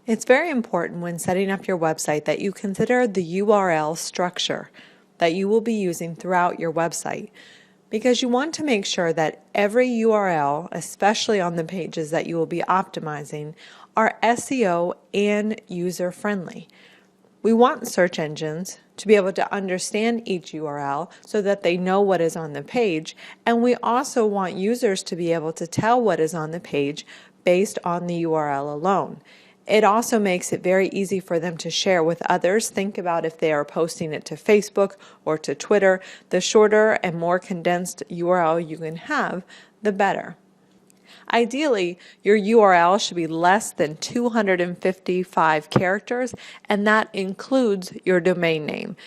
It's very important when setting up your website that you consider the URL structure that you will be using throughout your website, because you want to make sure that every URL, especially on the pages that you will be optimizing, are SEO and user friendly. We want search engines to be able to understand each URL so that they know what is on the page, and we also want users to be able to tell what is on the page based on the URL alone. It also makes it very easy for them to share with others. Think about if they are posting it to Facebook or to Twitter. The shorter and more condensed URL you can have, the better. Ideally, your URL should be less than 255 characters, and that includes your domain name.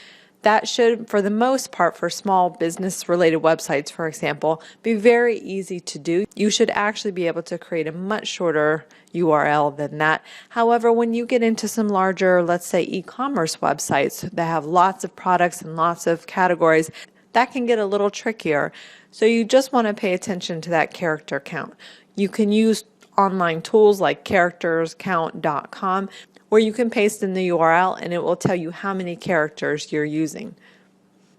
That should, for the most part, for small business-related websites, for example, be very easy to do. You should actually be able to create a much shorter URL than that. However, when you get into some larger, let's say, e-commerce websites that have lots of products and lots of categories, that can get a little trickier. So you just want to pay attention to that character count. You can use online tools like characterscount.com, where you can paste in the URL and it will tell you how many characters you're using.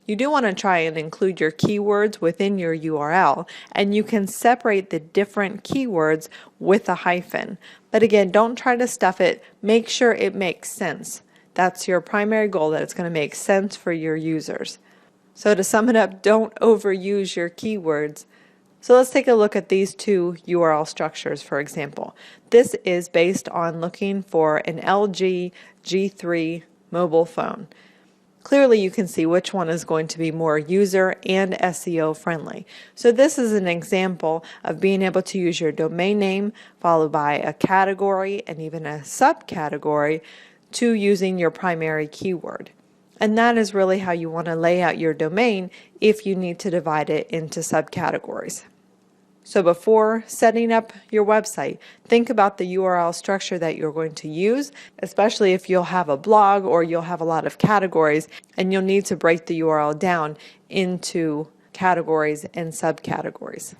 You do want to try and include your keywords within your URL, and you can separate the different keywords with a hyphen. But again, don't try to stuff it. Make sure it makes sense. That's your primary goal, that it's going to make sense for your users. So to sum it up, don't overuse your keywords. So let's take a look at these two URL structures, for example. This is based on looking for an LG G3 mobile phone. Clearly you can see which one is going to be more user and SEO friendly. So this is an example of being able to use your domain name followed by a category and even a subcategory to using your primary keyword. And that is really how you want to lay out your domain if you need to divide it into subcategories. So before setting up your website, think about the URL structure that you're going to use, especially if you'll have a blog or you'll have a lot of categories and you'll need to break the URL down into categories and subcategories.